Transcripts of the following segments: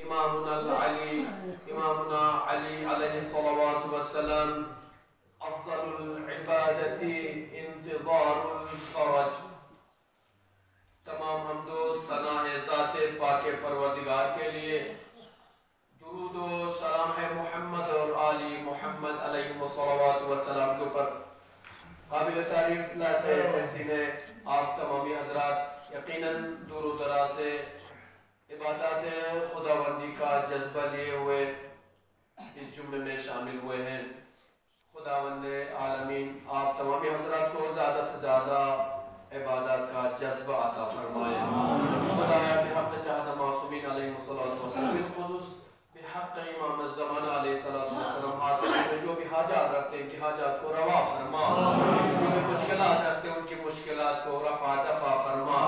إمامنا العلي إمامنا علي عليه الصلوات والسلام أفضل العبادة انتظار الفرج. تمام حمد و ثنا ہے ذات پاک پروردگار کے لیے. درود و سلام ہے محمد اور آل محمد علیہ الصلوات والسلام کے اوپر. قابل تعریف تحسین ہے آپ تمامی حضرات یقیناً دور و دراز سے عبادات خداوندی کا جذبہ لیے ہوئے اس جمعے میں شامل ہوئے ہیں. خداوند عالمین آپ تمامی حضرات کو زیادہ سے زیادہ عبادات کا جذبہ عطا فرمائے. خدایا بحق چاہدہ معصومین علیہ السلام بالخصوص بحق امام الزمان علیہ السلام حاضر میں جو بھی حاجات رکھتے ہیں ان کی حاجات کو روا فرما. جو بھی مشکلات رکھتے ہیں ان کی مشکلات کو رفع دفع فرما.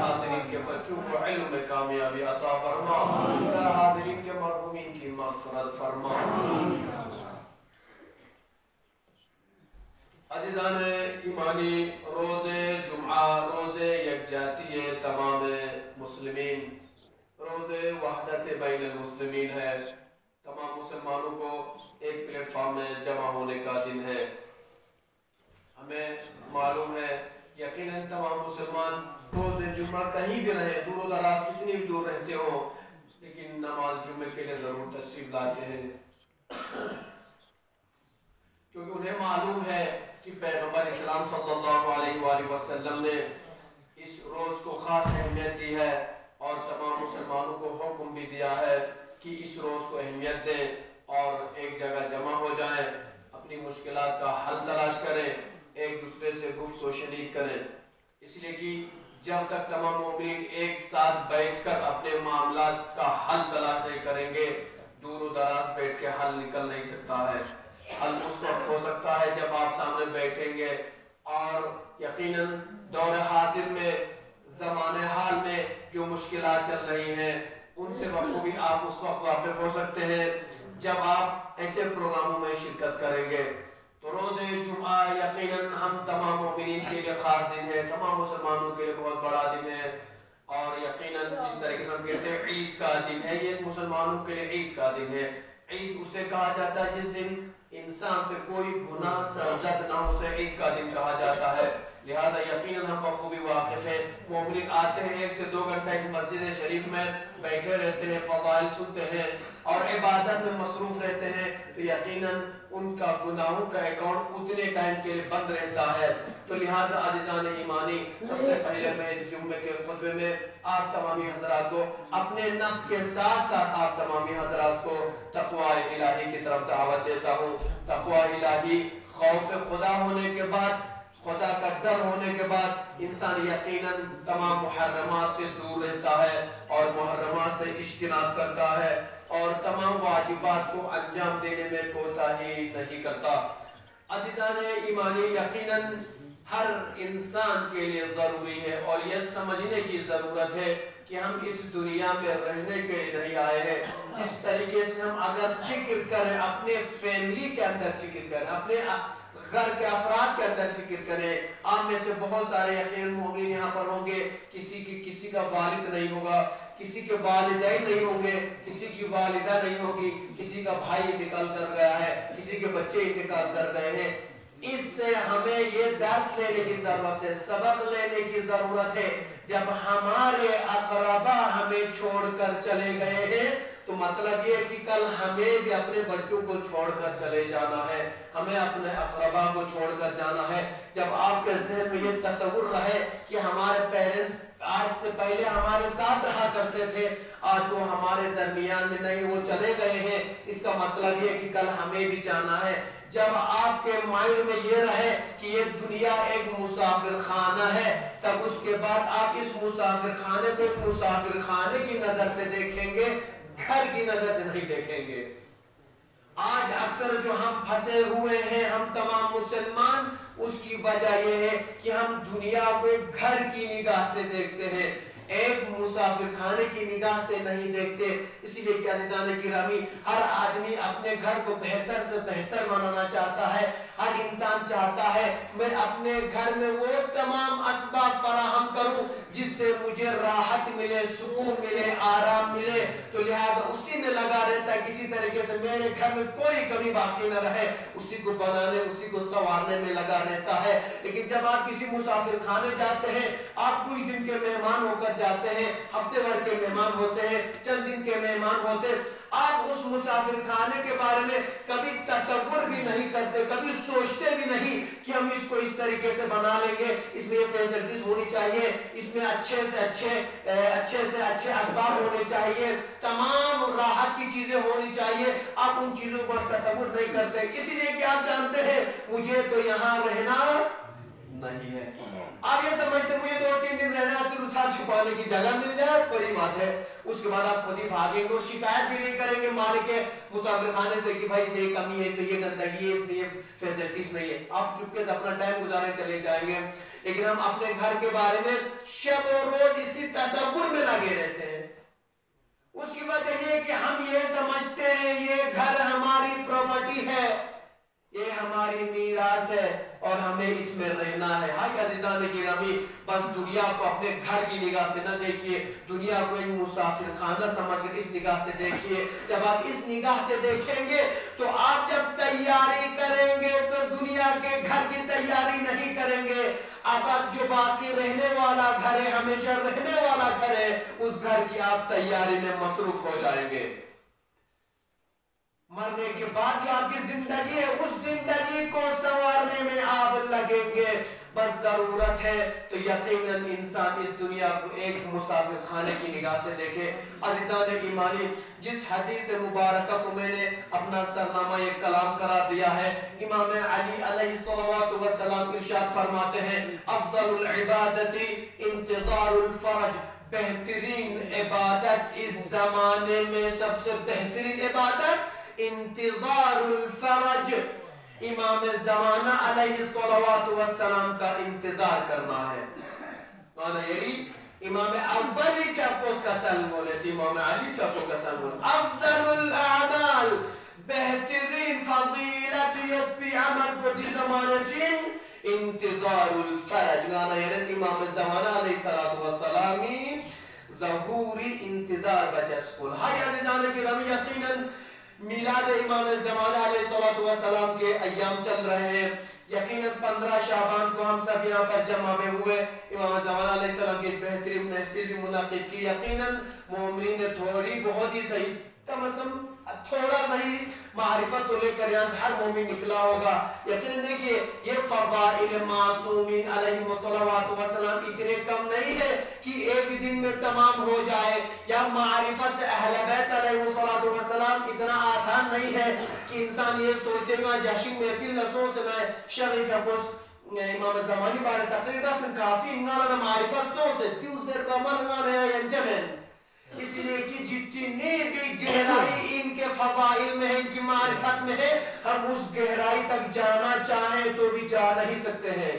حاضرین کے بچوں کو علم میں کامیابی عطا فرما. حاضرین کے مرحومین کی مغفرت فرما. عزیزان ایمانی، روز جمعہ روز یکجہتی تمام مسلمین، روز وحدت بین المسلمین ہے. تمام مسلمانوں کو ایک پلیٹ فارم میں جمع ہونے کا دن ہے. ہمیں معلوم ہے یقیناً تمام مسلمان روز جمعہ کہیں بھی رہے، دور و دراز کتنی بھی دور رہتے ہوں، لیکن نماز جمعے کے لیے ضرور تشریف لاتے ہیں، کیونکہ انہیں معلوم ہے کہ پیغمبر اسلام صلی اللہ علیہ وآلہ وسلم نے اس روز کو خاص اہمیت دی ہے اور تمام مسلمانوں کو حکم بھی دیا ہے کہ اس روز کو اہمیت دیں اور ایک جگہ جمع ہو جائیں، اپنی مشکلات کا حل تلاش کریں، ایک دوسرے سے گفت و شنید کریں. اس لیے کہ جب تک تمام مومنین ایک ساتھ بیٹھ کر اپنے معاملات کا حل تلاش نہیں کریں گے، دور و دراز بیٹھ کے حل نکل نہیں سکتا ہے. حل اس وقت ہو سکتا ہے جب آپ سامنے بیٹھیں گے اور یقیناً دور حاضر میں زمان حال میں جو مشکلات چل رہی ہیں ان سے بخوبی آپ اس وقت واقف ہو سکتے ہیں جب آپ ایسے پروگراموں میں شرکت کریں گے. تو روز جمعہ یقیناً ہم تمام مومنین کے لیے خاص دن ہے، تمام مسلمانوں کے لیے بہت بڑا دن ہے، اور یقیناً جس طریقے سے ہم کہتے ہیں عید کا دن ہے، یہ مسلمانوں کے لیے عید کا دن ہے. عید اسے کہا جاتا ہے جس دن انسان سے کوئی گناہ سرزد نہ ہو، اسے عید کا دن کہا جاتا ہے. لہذا یقیناً ہم بخوبی واقف ہیں. مومنین آتے ہیں 1 سے 2 گھنٹہ اس مسجد شریف میں بیٹھے رہتے ہیں، فضائل سنتے ہیں اور عبادت میں مصروف رہتے ہیں، تو یقیناً ان کا گناہوں کا اکاؤنٹ اتنے ٹائم کے لیے بند رہتا ہے. تو لہٰذا عزیزان ایمانی، سب سے پہلے میں اس جمعے کے خطبے میں آپ تمامی حضرات کو اپنے نفس کے ساتھ ساتھ آپ تمامی حضرات کو تقوی الہی کی طرف دعوت دیتا ہوں. تقوی الہی خوف خدا ہونے کے بعد، خدا کا ڈر ہونے کے بعد انسان یقیناً تمام محرمات سے دور رہتا ہے اور محرمات سے اجتناب کرتا ہے اور تمام واجبات کو انجام دینے میں کوتاہی نہیں کرتا. عزیزان ایمانی، یقیناً ہر انسان کے لیے ضروری ہے اور یہ سمجھنے کی ضرورت ہے کہ ہم اس دنیا میں رہنے کے لیے نہیں آئے ہیں. جس طریقے سے ہم اگر فکر کریں، اپنے فیملی کے اندر فکر کریں، اپنے گھر کے افراد کے اندر فکر کریں. آپ میں سے بہت سارے یقین مومنین یہاں پر ہوں گے، کسی کا والد نہیں ہوگا، کسی کے والدین نہیں ہوں گے، کسی کی والدہ نہیں ہوگی، کسی کا بھائی انتقال کر گیا ہے، کسی کے بچے انتقال کر گئے ہیں. اس سے ہمیں یہ درس لینے کی ضرورت ہے، سبق لینے کی ضرورت ہے. جب ہمارے اقربا ہمیں چھوڑ کر چلے گئے ہیں تو مطلب یہ کہ کل ہمیں بھی اپنے بچوں کو چھوڑ کر چلے جانا ہے، ہمیں اپنے اقربا کو چھوڑ کر جانا ہے. جب آپ کے ذہن میں یہ تصور رہے کہ ہمارے پیرنٹس آج سے پہلے ہمارے ساتھ رہا کرتے تھے، آج وہ ہمارے درمیان میں نہیں، وہ چلے گئے ہیں، اس کا مطلب یہ کہ کل ہمیں بھی جانا ہے. جب آپ کے مائنڈ میں یہ رہے کہ یہ دنیا ایک مسافر خانہ ہے، تب اس کے بعد آپ اس مسافر خانے کو ایک مسافر خانے کی نظر سے دیکھیں گے، گھر کی نظر سے نہیں دیکھیں گے. آج اکثر جو ہم پھنسے ہوئے ہیں ہم تمام مسلمان، اس کی وجہ یہ ہے کہ ہم دنیا کو ایک گھر کی نگاہ سے دیکھتے ہیں، ایک مسافر خانے کی نگاہ سے نہیں دیکھتے. اسی لیے کہ عزیزان گرامی، ہر آدمی اپنے گھر کو بہتر سے بہتر بنانا چاہتا ہے. ہر انسان چاہتا ہے میں اپنے گھر میں وہ تمام اسباب فراہم کروں جس سے مجھے راحت ملے، سکون ملے، آرام ملے. تو لہٰذا किसी तरीके से मेरे घर में कोई कमी बाकी न रहे, उसी को बनाने, उसी को संवारने में लगा रहता है। लेकिन जब आप किसी मुसाफिर खाने जाते हैं, आप कुछ दिन के मेहमान होकर जाते हैं, हफ्ते भर के मेहमान होते हैं, चंद दिन के मेहमान होते हैं, आप उस मुसाफिर खाने के बारे में कभी तसव्वुर भी नहीं करते, कभी सोचते भी नहीं कि हम इसको इस तरीके से बना लेंगे, इसमें ये फैसिलिटीज होनी चाहिए, इसमें अच्छे से अच्छे असबाब होने चाहिए, तमाम राहत की चीजें होनी चाहिए। आप उन चीजों पर तसव्वुर नहीं करते, इसीलिए कि आप जानते हैं मुझे तो यहाँ रहना नहीं है। आप ये समझते मुझे 2-3 दिन रहना, सिर्फ साथ छुपाने की जगह मिल जाए, बड़ी बात है। उसके बाद आप खुद ही भागेंगे, शिकायत भी नहीं करेंगे मालिक के मुसाफिर खाने से कि भाई इसमें ये कमी है, इसमें ये गंदगी है, इसमें ये फैसिलिटीज नहीं है। आप चुपके से अपना टाइम गुजारने चले जाएंगे। लेकिन हम अपने घर के बारे में शब और रोज इसी तसव्वुर में लगे रहते हैं। उसकी वजह ये कि हम ये समझते हैं ये घर हमारी प्रॉपर्टी है, ये हमारी मीरास है और हमें इसमें रहना है। हाय अज़ीज़ान गिरामी, बस दुनिया को अपने घर की निगाह से न देखिए, दुनिया को एक मुसाफिर खाना समझकर इस निगाह से देखिए। जब आप इस निगाह से देखेंगे तो आप जब तैयारी करेंगे तो दुनिया के घर की तैयारी नहीं करेंगे। अब जो बाकी रहने वाला घर है, हमेशा रहने वाला घर है, उस घर की आप तैयारी में मसरूफ हो जाएंगे। मरने के बाद जो आपकी जिंदगी है, उस जिंदगी को संवारने में आप लगेंगे। बस जरूरत है तो यकीनन इंसान इस दुनिया को एक मुसाफिर खाने की निगाह से देखे। अज़ीज़ान ईमानी, जिस हदीस मुबारक को मैंने अपना सरनामा ये कलाम करार दिया है, इमाम अली अलैहिस्सलातु वस्सलाम इरशाद फरमाते हैं, अफ़ज़लुल इबादती इंतिज़ारुल फरज, बेहतरीन इबादत इस जमाने में सबसे बेहतरीन इबादत इंतिज़ारुल फरज, इमाम ज़माना अलैहिस्सलातु वस्सलाम का इंतजार करना है। माना यही इमाम अव्वली चप्पो का सलाम बोले, इमाम अली चप्पो का सलाम बोले, अफ़ज़लुल अमाल, बेहतरीन फजीलत यत्पी अमल को दी ज़माने चिन इंतिज़ारुल फरज। माना यही इमाम ज़माना अलैहिस्सलातु वस्सलामी ज़हूरी इंतजार बचस्कुल। हाय अज़ीज़ान गिरामी, यकीनन मिलाद इमाम ज़माना अलैहिस्सलातु वस्सलाम के अय्याम चल रहे हैं। यकीनन 15 शाबान को हम सब यहाँ पर जमा में हुए, इमाम ज़माना अलैहिस्सलाम की बेहतरीन महफिल भी मुनाकिद की। यकीनन मोमिनीन ने थोड़ी बहुत ही सही, कम से कम थोड़ा सही मारिफत तो लेकर यहाँ से हर मोमिन निकला होगा। यकीनन देखिए ये फ़ज़ाइल मासूमीन अलैहिमुस्सलातु वस्सलाम इतने कम नहीं है कि एक दिन में तमाम हो जाए, या मारिफत अहले बैत अलैहिमुस्सलातु वस्सलाम इतना आसान नहीं है कि इंसान ये सोचे मैं जश्न महफिल लसों से मैं शरीफ अपुस इमाम ज़मानी बारे तकरीबन में काफ़ी इंगाला मारिफत सो से त्यूसर का मनगा रहा है यंचमें, इसलिए कि जितनी भी गहराई इनके फ़ज़ाइल में है, इनकी मारिफत में है, हम उस गहराई तक जाना चाहें तो भी जा नहीं सकते हैं।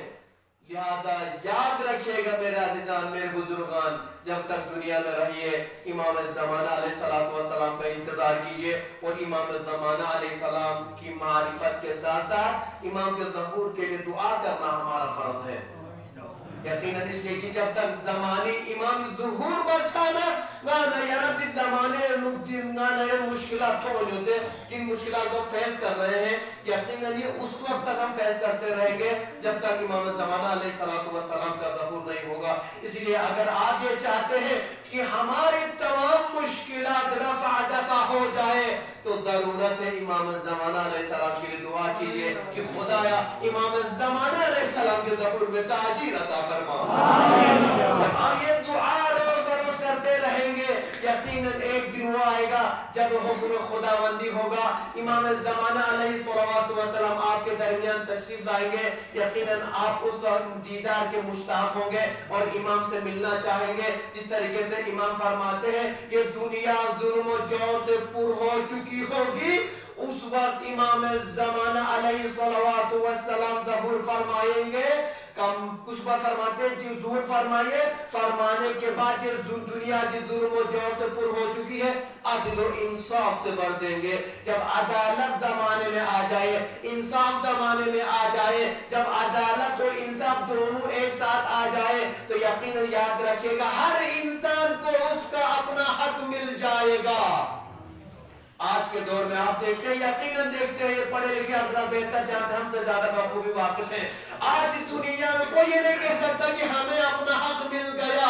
याद रखिएगा मेरे अज़ीज़ान, मेरे बुजुर्गान, जब तक दुनिया में रहिए इमाम ज़माना अलैहिस्सलातु वस्सलाम का इंतजार कीजिए, और इमाम ज़माना अलैहिस्सलाम की मारिफत के साथ साथ इमाम के ज़हूर के लिए दुआ करना हमारा फर्ज है। यकीनन इसलिए कि जब तक ज़मानी इमाम ज़हूर बचाना गाना याद ज़माने गाना मुश्किलात हो होते, जिन मुश्किलात को फेस कर रहे हैं, यकीनन ये उस वक्त तक हम फेस करते रहेंगे जब तक इमाम ज़माना अलैहिस्सलातु वस्सलाम का ज़हूर नहीं होगा। इसलिए अगर आप ये चाहते हैं कि हमारी तमाम मुश्किलात रफ़ा दफ़ा हो जाए तो जरूरत है इमाम ज़माना अलैहिस्सलाम के लिए दुआ कीजिए कि खुदाया इमाम ज़माना अलैहिस्सलाम के ज़हूर में ताजीर अता फरमा। और ये दुआ रोज बरोज करते रहेंगे, यकीनन एक दिन वो आएगा जब हुक्म खुदावंदी होगा, इमाम ज़माना अलैहिस्सलातु वस्सलाम आपके दरमियान तशरीफ लाएंगे। यकीनन आप उस दीदार के मुश्ताक होंगे और इमाम से मिलना चाहेंगे। जिस तरीके से इमाम फरमाते हैं ये दुनिया जुल्म और जौर से पुर हो चुकी होगी, उस वक्त इमाम ज़माना अलैहिस्सलातु वस्सलाम ज़हूर फरमाएंगे। कम कुछ बार फरमाते हैं जी ज़हूर फरमाइए, फरमाने के बाद ये दुनिया की जुल्म और जौर से पुर हो चुकी है, अदल और इंसाफ से भर देंगे। जब अदालत ज़माने में आ जाए, इंसाफ ज़माने में आ जाए, जब अदालत और इंसाफ दोनों एक साथ आ जाए तो यकीनन याद रखिएगा हर इंसान को उसका अपना हक मिल जाएगा। آج کے دور میں آپ دیکھتے ہیں، یقیناً دیکھتے ہیں، یہ پڑھے لکھے حضرات بہتر جانتے ہیں، ہم سے زیادہ بخوبی واقف ہیں، آج دنیا میں کوئی یہ نہیں کہہ سکتا کہ ہمیں اپنا حق مل گیا.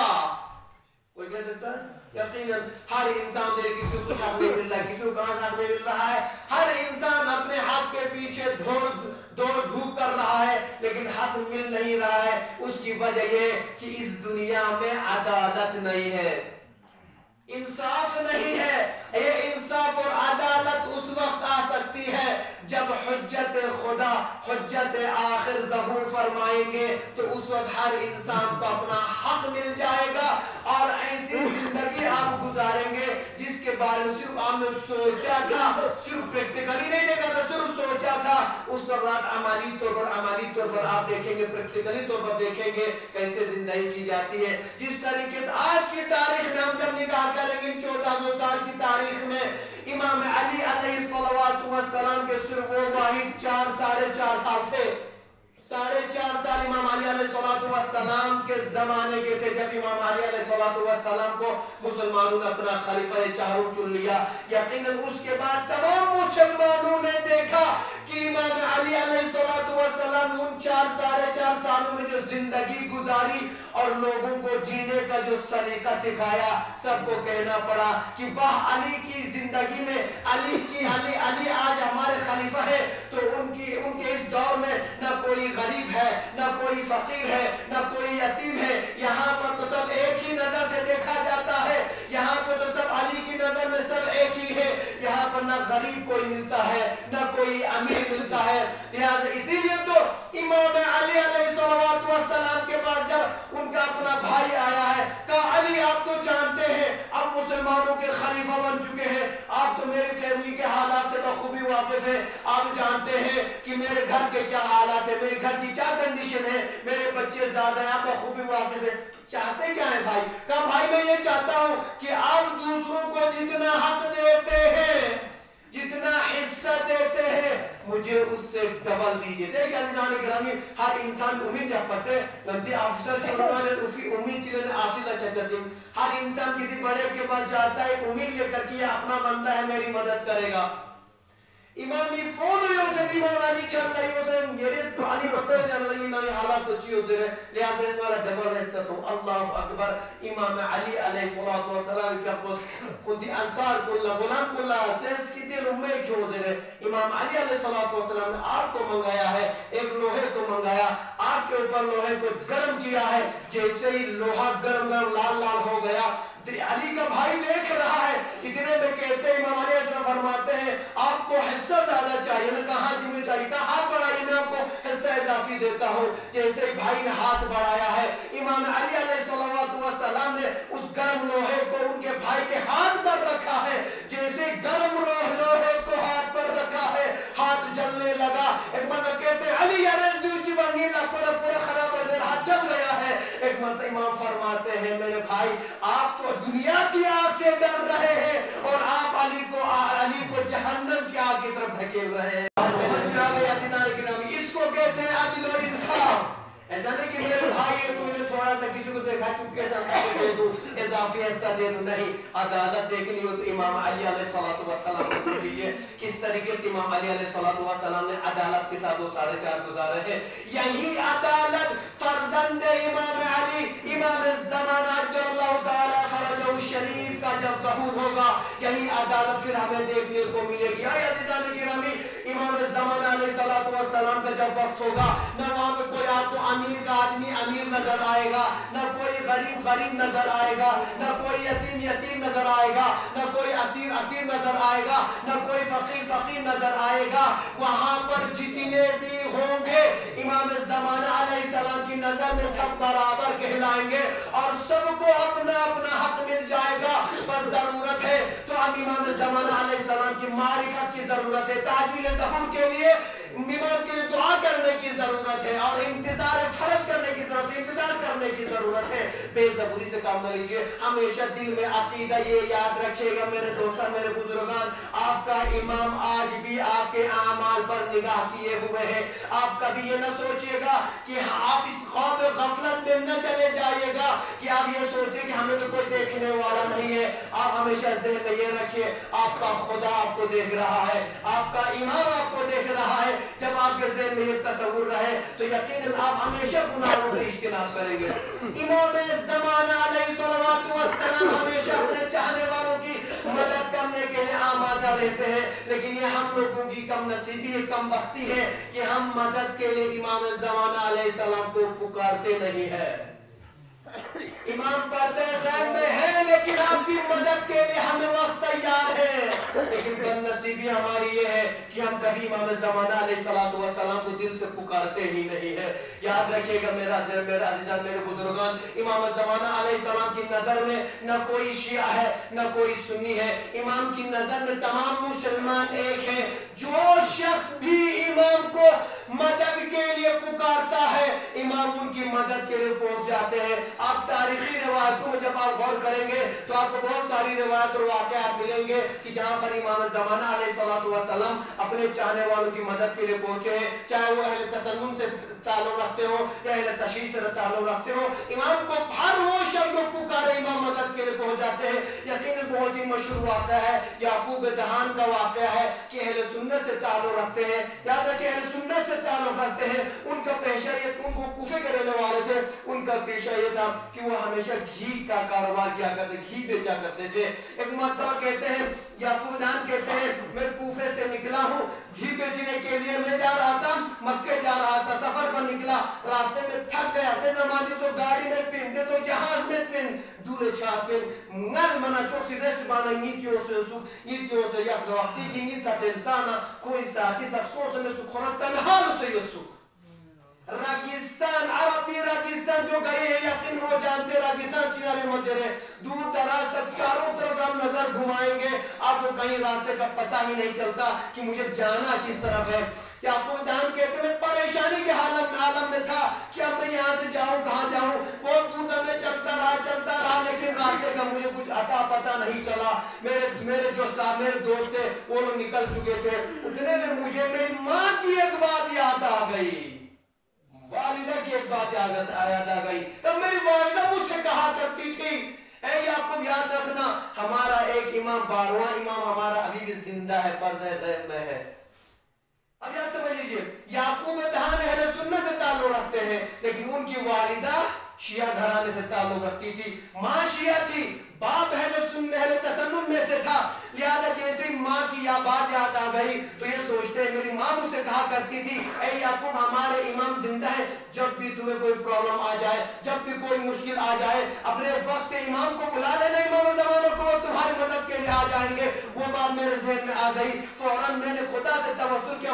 کوئی کہہ سکتا ہے؟ یقیناً ہر انسان نے کسی کو حق نہیں مل رہا ہے، کسی کو کہاں حق نہیں مل رہا ہے. ہر انسان اپنے حق کے پیچھے دوڑ دھوپ کر رہا ہے، لیکن حق مل نہیں رہا ہے. اس کی وجہ یہ کہ اس دنیا میں عدالت نہیں ہے، انصاف نہیں ہے. یہ انصاف اور عدالت اس وقت آ سکتی ہے جب حجت خدا، حجت آخر ظہور فرمائیں گے، تو اس وقت ہر انسان کو اپنا حق مل جائے گا اور ایسی زندگی آپ گزاریں گے جس کے بارے میں صرف آپ نے سوچا تھا، صرف پریکٹیکلی نہیں دیکھا تھا، صرف سوچا تھا. اس وقت عملی طور پر آپ دیکھیں گے، پریکٹیکلی طور پر دیکھیں گے کیسے زندگی کی جاتی ہے. جس طریقے سے آج کی تاریخ میں ہم جب نگاہ کریں گے 1400 سال کی تاریخ میں، امام علی علیہ السلام کے صرف وہ واحد 4.5 سال تھے. 4.5 سال امام علی علیہ السلام کے زمانے کے تھے جب امام علی علیہ السلام کو مسلمانوں نے اپنا خلیفہ چہارم چن لیا. یقیناً اس کے بعد تمام مسلمانوں نے دیکھا کہ امام علی علیہ السلام ان 4.5 سالوں میں جو زندگی گزاری اور لوگوں کو جینے کا جو سلیقہ سکھایا، سب کو کہنا پڑا کہ واہ، علی کی زندگی میں علی آج ہمارے خلیفہ ہے. تو ان کے اس دور میں نہ کوئی غریب ہے، نہ کوئی فقیر ہے، نہ کوئی یتیم ہے. یہاں پر تو سب ایک ہی نظر سے دیکھا جاتا ہے، یہاں پہ تو سب علی کی نظر میں سب ایک ہی ہے. یہاں پر نہ غریب کوئی ملتا ہے، نہ کوئی امیر ملتا ہے. لہٰذا اسی لیے تو امام علی علیہ السلام کے پاس جب ان کا اپنا بھائی آیا ہے، کہا علی آپ تو جانتے ہیں اب مسلمانوں کے خلیفہ بن چکے ہیں، آپ تو میری فیملی کے حالات سے بخوبی واقف ہیں، آپ جانتے ہیں کہ میرے گھر کے کیا حالات ہیں، میرے گھر کی کیا کنڈیشن ہے، میرے بچے زیادہ ہیں، آپ بخوبی واقف ہیں. چاہتے کیا ہیں بھائی؟ کہا بھائی میں یہ چاہتا ہوں کہ آپ دوسروں کو جتنا حق دیتے ہیں، جتنا حصہ دیتے ہیں، مجھے اس سے ڈبل دیجئے. دیکھ عزیزان گرامی، ہر انسان امید جب پتے لگتی آفیسر چھوڑنے اسی امید چلے آفیل اچھا سیم. ہر انسان کسی بڑے کے پاس جاتا ہے امید لے کر کے یہ اپنا بندہ ہے میری مدد کرے گا. امامی فون ہوئے اسے امام علی چل رہی اسے میرے علی ہوتے ہیں جان لگی نامی حالات تو چیئے ہوتے رہے. لہذا ہمارا ڈبل حصہ تو اللہ اکبر. امام علی علیہ السلام کی اپس کنتی انصار کلا غلام کلا سیس کی دیر امیں کیوں ہوتے رہے. امام علی علیہ السلام نے آگ کو منگایا ہے، ایک لوہے کو منگایا، آگ کے اوپر لوہے کو گرم کیا ہے. جیسے ہی لوہا گرم لال لال ہو گیا، علی کا بھائی دیکھ رہا ہے. اتنے میں کہتے ہیں امام علیہ السلام فرماتے ہیں آپ کو حصہ زیادہ چاہیے نا؟ کہاں جی میں چاہیے؟ کہا ہاتھ بڑھائیے میں آپ کو حصہ اضافی دیتا ہوں. جیسے ہی بھائی نے ہاتھ بڑھایا ہے، امام علی علیہ السلام نے اس گرم لوہے کو ان کے بھائی کے ہاتھ پر رکھا ہے. جیسے گرم لوہے کو ہاتھ پر رکھا ہے، ہاتھ جلنے لگا. ایک مرتبہ کہتے ہیں علی یارے دوچی بانگیلا پورا خراب ہے، میرا ہاتھ جل گیا ہے. ایک مرتبہ امام فرماتے ہیں میرے بھائی آپ تو دنیا کی آگ سے ڈر رہے ہیں اور آپ علی کو جہنم کی آگ کی طرف دھکیل رہے ہیں. سمجھ میں آ گئی عزیزان گرامی؟ اس کو کہتے ہیں عدل و انصاف. ایسا نہیں کہ میرے بھائی ہے تو انہیں تھوڑا سا کسی کو دیکھا چپکے سے اندازے دے دوں، اضافی حصہ دے دوں. نہیں، عدالت دیکھنی ہو تو امام علی علیہ السلام کو دیکھ لیجئے کس طریقے سے امام علی علیہ السلام نے عدالت کے ساتھ وہ 4.5 گزارے ہیں. یہی عدالت فرزند امام علی امام الزمان عجل اللہ تعالی فرجہ الشریف کا جب ظہور ہوگا، یہی عدالت پھر ہمیں دیکھنے کو ملے گی. آئے عزیزان گرامی، امام الزمان علیہ السلام کا جب وقت ہوگا، نہ وہاں پہ کوئی آپ کو امیر کا آدمی امیر نظر آئے گا، نہ کوئی غریب غریب نظر آئے گا، نہ کوئی یتیم نظر آئے گا، نہ کوئی اسیر نظر آئے گا، نہ کوئی فقیر نظر آئے گا. وہاں پر جتنے بھی ہوں گے امام الزمان علیہ السلام کی نظر میں سب برابر کہلائیں گے اور سب کو اپنا اپنا حق مل جائے گا. بس ضرورت ہے تو اب امام الزمان علیہ السلام کی معرفت کی ضرورت ہے، تعجیل ظہور کے لیے امام کے لیے دعا کرنے کی ضرورت ہے اور انتظار فرض کرنے کی ضرورت ہے، انتظار کرنے کی ضرورت ہے. بے زبوری سے کام نہ لیجیے. ہمیشہ دل میں عقیدہ یہ یاد رکھیے گا میرے دوستان، میرے بزرگان، آپ کا امام آج بھی آپ کے اعمال پر निगाह किए हुए हैं। आप कभी ये न सोचिएगा कि आप इस ख्वाब गफलत में न चले जाइएगा कि आप ये सोचिए कि हमें तो कोई देखने वाला नहीं है। आप हमेशा ज़हन में ये रखिए, आपका खुदा आपको देख रहा है, आपका इमाम आपको देख रहा है। जब आपके ज़हन में ये तसव्वुर रहे तो यकीनन आप हमेशा गुनाहों से इज्तिनाब करेंगे। इमाम ज़माना अलैहिस्सलातु वस्सलाम हमेशा अपने चाहने वालों की मदद करने के लिए आमादा रहते हैं, लेकिन ये हम लोगों की कम नसीबी है, कम बख्ती है कि हम मदद के लिए इमाम ज़माना अलैहिस्सलाम को पुकारते नहीं है। इमाम पर्दे गैब में है, लेकिन आपकी मदद के लिए हमें वक्त तैयार है। लेकिन बदनसीबी हमारी ये है कि हम कभी इमाम ज़माना अलैहिस्सलातु वस्सलाम को दिल से पुकारते ही नहीं है। याद रखिएगा मेरा अज़ीज़ान, मेरे बुजुर्गान, इमाम ज़माना अलैहिस्सलाम की नज़र में न कोई शिया है न कोई सुन्नी है। इमाम की नज़र में तमाम मुसलमान एक है। जो शख्स भी इमाम को मदद के लिए पुकारता है, इमाम उनकी मदद के लिए पहुंच जाते हैं। आप तारीखी रिवायतों में जब आप गौर करेंगे तो आपको बहुत सारी रिवायत और वाक़यात मिलेंगे कि जहां पर इमाम ज़माना अलैहिस्सलातु वस्सलाम अपने चाहने वालों की मदद के लिए पहुंचे हैं, चाहे वो अहले तसन्नुम से ताल्लुक़ रखते हो या अहले तशय्युअ से ताल्लुक़ रखते हो। इमाम को हर वो शख्स जो पुकारे इमाम मदद के लिए पहुंच जाते हैं। यकीनन बहुत ही मशहूर वाक़या है याकूब दहान का वाक़या है कि अहले सुन्नत से ताल्लुक़ रखते हैं। याद रखिए, अहले सुन्नत से ताल्लुक़ रखते हैं। उनका पेशा ये, उनको कूफे के रहने वाले थे, उनका पेशा ये था कि वो हमेशा घी का कारोबार किया करते, घी बेचा करते थे। एक मरतबा कहते हैं, याकूब दहान कहते हैं, मैं कूफे से निकला हूँ घी बेचने के लिए। मैं जा रहा था, मक्के जा रहा था, सफर पर निकला, रास्ते में थक गया। ते ज़माने तो गाड़ी में पिन, ते तो जहाज में पिन, दूल्हे छात पिन, नल मना चौसी रेस्ट बाना नीतियों से या वक्ती की नीत सा टेलताना कोई साथी सक्सों से सुखोना तनहाल से यसुक। रागिस्तान, अरबी रागिस्तान जो गए हैं यकीन वो जानते, रागिस्तान चिनारे मजरे दूर दराज तक चारों तरफ हम नजर घुमाएंगे, आपको कहीं रास्ते का पता ही नहीं चलता कि मुझे जाना किस तरफ है। याकूब दहान कहते हैं, परेशानी के आलम में था कि अब मैं यहाँ से जाऊँ कहाँ जाऊँ। बहुत दूर तक मैं चलता रहा, लेकिन रास्ते का मुझे कुछ अता पता नहीं चला। मेरे जो साहब मेरे दोस्त थे वो लोग निकल चुके थे। उतने में मुझे मेरी माँ की एक बात याद आ गई, वालिदा की एक बात याद आ गई। तब मेरी वालिदा मुझसे कहा करती थी, ऐ याकूब याद रखना हमारा एक इमाम, 12वां इमाम हमारा अभी भी जिंदा है, पर्दे गैब में है। अब याद समझ लीजिए, याकूब दहान अहले सुन्नत से ताल्लुक़ रखते हैं, लेकिन उनकी वालिदा शिया घराने से ताल्लुक़ रखती थी। माँ शिया थी, बाप अहले सुन्नत अहले तसन्नुम में से था। लिहाजा जैसे ही माँ की यह बात याद आ गई तो ये सोचते, मेरी माँ मुझसे कहा करती थी, ऐ याकूब हमारे इमाम जिंदा है, जब भी तुम्हें कोई प्रॉब्लम आ जाए, जब भी कोई मुश्किल आ जाए, अपने वक्त इमाम को बुला लेना, इमाम ज़माना को, वो तुम्हारी मदद के लिए आ जाएंगे। वो बात मेरे ज़हन में आ गई, फौरन मैंने खुदा से तवस्सुल किया,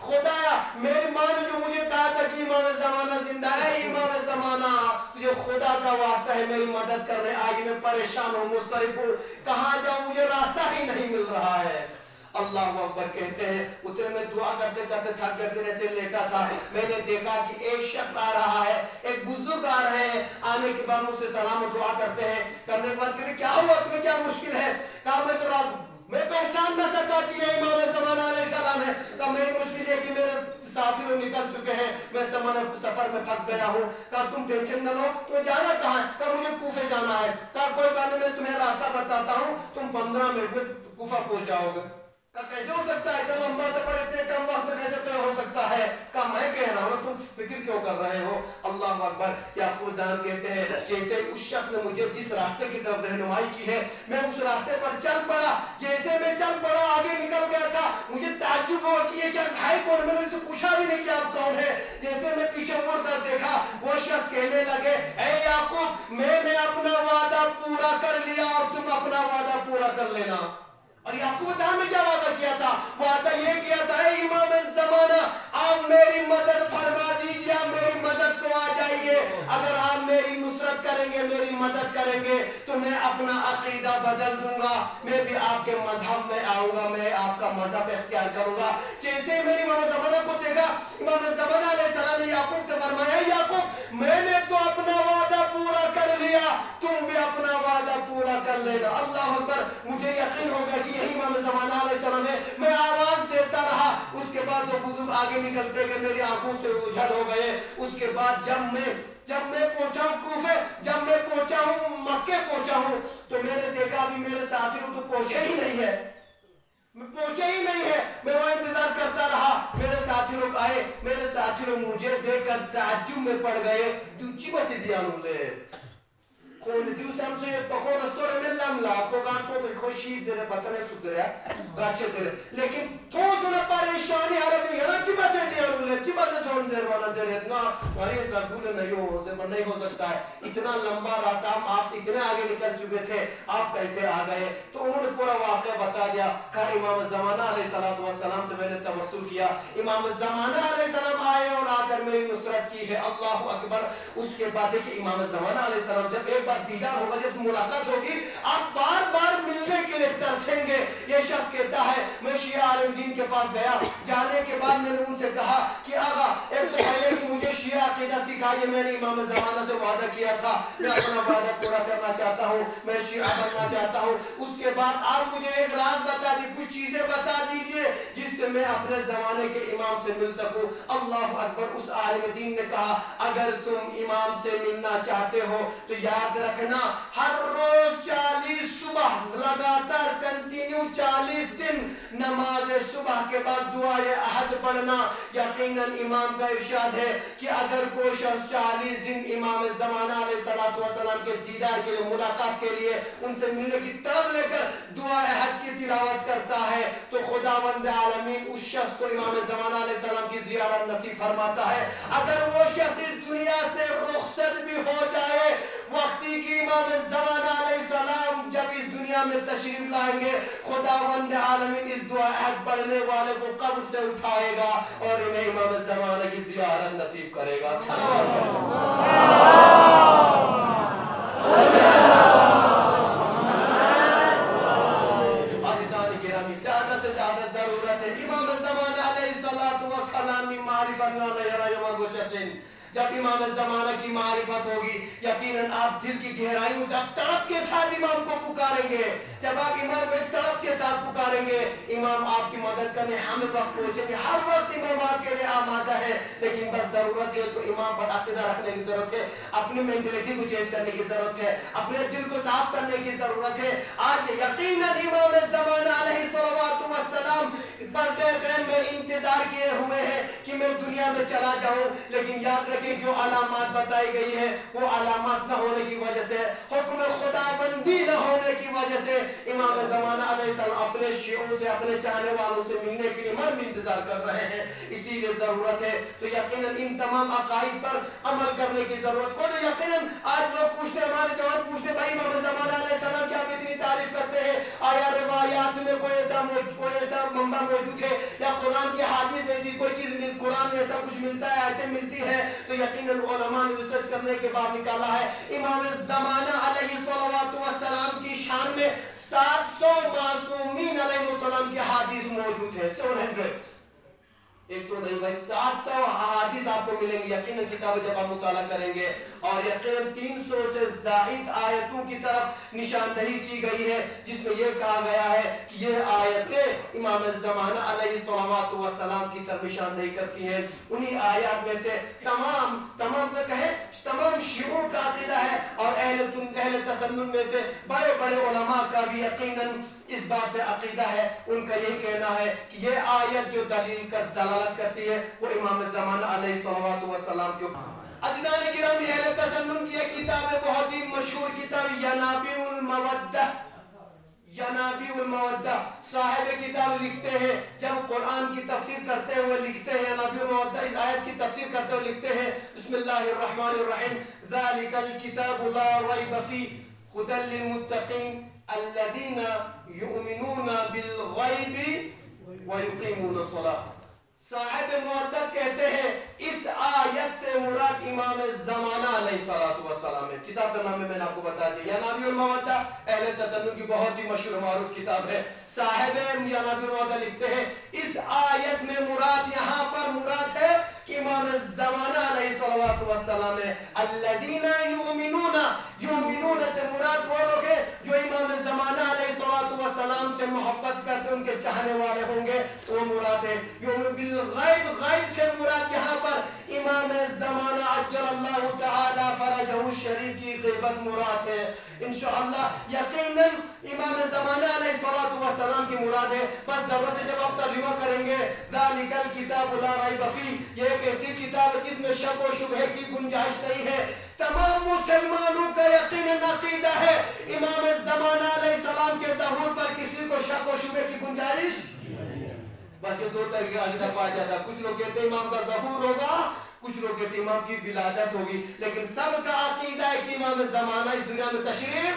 खुदाया मेरी माँ ने जो मुझे कहा था कि इमाम ज़माना जिंदा है, इमाम ज़माना तुझे खुदा का वास्ता है मेरी मदद करने आई, मैं परेशान हूँ, मुस्तरिब हूँ, कहाँ जाऊँ, मुझे रास्ता ही नहीं मिल रहा है। अल्लाह अकबर कहते हैं, उतने में दुआ करते करते थक गया, फिर ऐसे लेटा था, मैंने देखा कि एक शख्स आ रहा है, एक बुजुर्ग आ रहे हैं। आने के बाद मुझसे सलाम और दुआ करते हैं, करने के बाद कहते क्या हुआ, तुम्हें क्या मुश्किल है? कहा मैं पहचान न सका कि ये इमाम ज़माना अलैहिस्सलाम है। कहा मेरी मुश्किल है कि मेरे साथी लोग निकल चुके हैं, मैं सफर में फंस गया हूँ। कहा तुम टेंशन न लो, तुम्हें जाना कहाँ है? कहा मुझे कूफे जाना है। कहा कोई बात नहीं, मैं तुम्हें रास्ता बताता हूँ, तुम 15 मिनट में कूफा पहुंच जाओगे। कैसे हो सकता है, इतना लंबा सफर इतने कम वक्त में कैसे तय हो सकता है? कहा मैं कह रहा हूँ, तुम फिक्र क्यों कर रहे हो? अल्लाह अकबर। याकूब दहान कहते हैं, जैसे उस शख्स ने मुझे जिस रास्ते की तरफ रहनुमाई की है, मैं उस रास्ते पर चल पड़ा। जैसे मैं चल पड़ा, आगे निकल गया था, मुझे ताज्जुब हुआ कि ये शख्स है कौन। मैंने उनसे पूछा भी नहीं कि आप कौन है। जैसे मैं पीछे मुड़ कर देखा, वो शख्स कहने लगे, ऐ याकूब मैंने अपना वादा पूरा कर लिया और तुम अपना वादा पूरा कर लेना। और याकूब दहान ने क्या वादा किया था? वादा ये किया था, इमाम ज़माना आप मेरी मदद फरमा दीजिए, आप मेरी मदद को आ जाइए। अगर आप मेरी नुसरत करेंगे, मेरी मदद करेंगे तो मैं अपना अकीदा बदल दूंगा, मैं भी आपके मजहब में आऊंगा, मैं आपका मजहब इख्तियार करूंगा। जैसे मैंने इमाम ज़माना को देखा, इमाम ज़माना अलैहिस्सलाम ने याकूब से फरमाया, याकूब मैंने तो अपना वादा पूरा कर लिया, तुम भी अपना वादा पूरा कर लेना। अल्लाह अकबर। मुझे यकीन होगा कि यही इमाम ज़माना अलैहिस्सलाम है। मैं आवाज देता रहा, उसके बाद तो बुजुर्ग आगे निकलते गए, मेरी आंखों से ओझल हो गए। उसके बाद जब मैं पहुंचा हूँ कूफे, जब मैं पहुंचा हूँ मक्के पहुंचा हूँ, तो मैंने देखा अभी मेरे साथी लोग तो पहुंचे ही नहीं है, मैं वहां इंतजार करता रहा। मेरे साथी लोग आए, मेरे साथी लोग मुझे देखकर ताज्जुब में पड़ गए। दूची बस दियानुले kon diusam se pakon astore mellam la khogan so khoshi zere batane sutre gache tere lekin tozuna pareshani halat yana chibase diyanulle chibase thon zerwana zere na wari zarbule nahi ho नहीं हो सकता है। इतना लंबा रास्ता हम आपसे इतने आगे निकल चुके थे, आप कैसे आ गए? तो उन्होंने पूरा वाक़या बता दिया। कहा इमाम ज़माना अलैहिस्सलातु वस्सलाम से मैंने तवस्सुल किया, इमाम ज़माना अलैहिस्सलाम आए और आकर मेरी नुसरत की है। अल्लाहु अकबर। उसके बाद देखिए इमाम ज़माना अलैहिस्सलाम जब एक बार दीदार होगा, जब मुलाकात होगी, आप बार बार मिलने के लिए तरसेंगे। ये शख्स कहता है मैं शिया आलिम के पास गया, जाने के बाद मैंने उनसे कहा कि आगा एक तो पहले कि मुझे शिया अकीदा सिखाइए, मैंने इमाम ज़माना से वादा किया था, मैं अपना वादा पूरा करना चाहता हूँ, मैं शिया बनना चाहता हूँ। उसके बाद आप मुझे एक राज बता दी, कुछ चीजें बता दीजिए जिससे मैं अपने जमाने के इमाम से मिल सकूं। अल्लाह अकबर। उस आलिम दीन ने कहा अगर तुम इमाम से मिलना चाहते हो तो याद रखना हर रोज 40 सुबह लगातार कंटिन्यू 40 दिन नमाज सुबह के बाद दुआए अहद पढ़ना। यकीनन इमाम का इरशाद है कि अगर कोई शख्स 40 दिन इमाम ज़माना अलैहिस्सलातु वस्सलाम के दीदार के लिए, मुलाकात के लिए, उनसे मिलने की तलब लेकर दुआ अहद की तिलावत करता है तो खुदावंद आलमीन उस शख्स को इमाम ज़माना अलैहिस्सलाम की ज़ियारत नसीब फरमाता है। अगर वो शख्स इस दुनिया से रुखसत भी हो जाए, वक्ती की इमाम ज़माना अलैहिस्सलाम जब इस दुनिया में तशरीफ लाएंगे, खुदावंद आलमीन इस दुआ अहद पढ़ने वाले को कब्र से उठाएगा और इन्हें इमाम ज़माना की ज़ियारत नसीब करेगा। ज्यादा से ज्यादा जरूरत है इमाम ज़माना अलैहिस्सलातु वस्सलाम की मारिफत में। जब इमाम ज़माना की मारिफत होगी, यकीनन आप दिल की गहराइयों से आप तड़प के साथ इमाम को पुकारेंगे। जब आप इमाम को तड़प के साथ पुकारेंगे, इमाम आपकी मदद करने हम वक्त पहुंचेंगे। हर वक्त इमाम आपके लिए आमादा है, लेकिन बस जरूरत है तो इमाम पर अकीदा रखने की जरूरत है, अपनी मेंटलिटी को चेंज करने की जरूरत है, अपने दिल को साफ करने की जरूरत है। आज यकीनन इमाम ज़माना अलैहिस्सलातु वस्सलाम पर्दे ग़ैब में इंतजार किए हुए हैं कि मैं दुनिया में चला जाऊं, लेकिन याद रखिए जो अलामात बताई गई है वो अलामात न होने की वजह से, हुक्म खुदाबंदी न होने की वजह से इमाम ज़माना अलैहिस्सलाम अपने शियों से, अपने चाहने वालों से मिलने के लिए मन इंतजार कर रहे हैं। इसीलिए जरूरत है तो यकीनन इन तमाम अकाईद पर अमल करने की जरूरत को। तो यकीनन आज लोग पूछते, हमारे जवान पूछते, भाई इमाम ज़माना अलैहिस्सलाम की आप इतनी तारीफ करते हैं, आया रिवायात में कोई ऐसा मंबा मौजूद है या कुरान की हदीस में कोई चीज कुरान में ऐसा कुछ मिलता है, आयतें मिलती है? तो यकीनन उलमा ने रिसर्च करने के बाद निकाला है इमाम ज़माना अलैहिस्सलातु वस्सलाम की शान में 700 मासूमीन अलैहिस्सलाम की हदीस मौजूद है। 700 एक तो नहीं भाई, 700 अहादीस आपको मिलेंगी यकीनन किताबें जब आप मुताला करेंगे। और यकीनन 300 से ज़ायद आयतों की तरफ निशानदही की गई है जिसमें यह कहा गया है कि ये आयतें इमाम ज़माना अलैहिस्सलातु वस्सलाम की तरफ निशानदही करती हैं। उन्हीं आयत में से तमाम का कहे तमाम शियों का अकीदा है और अहले तसन्नुन में से बड़े बड़े उलमा का भी यकीनन इस बात पे अकीदा है। उनका यही कहना है कि ये आयत जो दलालत करती है वो इमाम ज़माना अलैहिस्सलातु वस्सलाम के ऊपर। अज़ीज़ान किराम, अहले तसन्नुन की एक किताब है, बहुत ही मशहूर किताब यानाबीउल मवद्दा। साहिब किताब लिखते हैं, जब कुरान की तफसीर करते हुए लिखते हैं यानाबीउल मवद्दा, इस आयत की तफसीर करते हुए लिखते हैं बिस्मिल्लाहिर रहमानिर रहीम, ज़ालिकल किताबु ला रैब फीह हुदल लिल मुत्तकीन अल्लज़ीना युमिनूना बिल गैबि व युकीमूना सलाह। साहिब मुअत्तद कहते हैं इस आयत से मुराद इमाम ज़माना अलैहिस्सलातु वस्सलाम है। किताब का नाम मैंने आपको बता दिया, यानाबीउल मवद्दा, अहले तसन्नुन की बहुत ही मशहूर मारूफ किताब है। साहिब यानाबीउल मवद्दा लिखते हैं इस आयत में मुराद, यहाँ पर मुराद है कि इमाम ज़माना अलैहिस्सलातु वस्सलाम है। अल्लज़ीना युमिनूना से मुराद वो लोग हैं जो इमाम ज़माना अलैहिस्सलातु वस्सलाम से मोहब्बत करते, उनके चाहने वाले होंगे वो मुराद है। युमिनु बिल गैब, गैब से मुराद यहाँ पर इमाम ज़माना अज्जलल्लाहु तआला फरजहु शरीफ की ग़ीबत मुराद है। इंशाअल्लाह यकीनन इमाम ज़माना अलैहिस्सलातु वस्सलाम की मुराद है। बस ज़रूरत है जब आप तर्जुमा करेंगे ज़ालिकल किताबु ला रैब फीह, ये एक ऐसी किताब है जिसमें शक व शुबहे की गुंजाइश नहीं है। तमाम मुसलमानों का यकीनन अकीदा है इमाम ज़माना अलैहिस्सलाम के ज़हूर पर किसी को शक व शुबहे की गुंजाइश। बस ये दो तरह का अकीदा पाया जाता है। कुछ लोग कहते हैं इमाम का ज़हूर होगा, कुछ लोग कहते हैं इमाम की विलादत होगी, लेकिन सबका अकीदा है कि इमाम ज़माना इस दुनिया में तशरीफ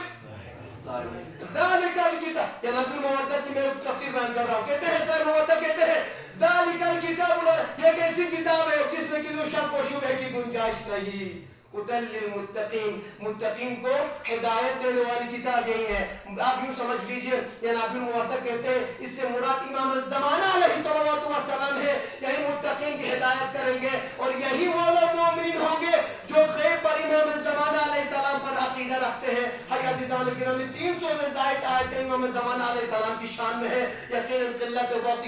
ज़ालिकल किताब। ये नज़ुल मुवद्दत की मैं तफसीर बयान कर रहा हूँ। कहते हैं सर मुवद्दत कहते हैं ज़ालिकल किताब, ये एक ऐसी किताब है जिसमें किसी शक व शुबहे की गुंजाइश नहीं। हुदल लिल मुत्तकीन, मुत्तकीन को हिदायत देने वाली किताब यही है। आप यूँ समझ लीजिए, ये नज़ुल मुवद्दत कहते हैं इससे मुराद इमाम ज़माना अलैहिस्सलातु वस्सलाम है। यही मुत्तकीन की हिदायत करेंगे और यही वो लोग मोमिनीन होंगे जो गैब पर इमाम ज़माना अलैहिस्सलाम पर अकीदा रखते हैं। हाय अज़ीज़ान किराम, 300 से ज़ायद आयतें इमाम ज़माना अलैहिस्सलाम की शान में है। यकीनन क़िल्लत वक्त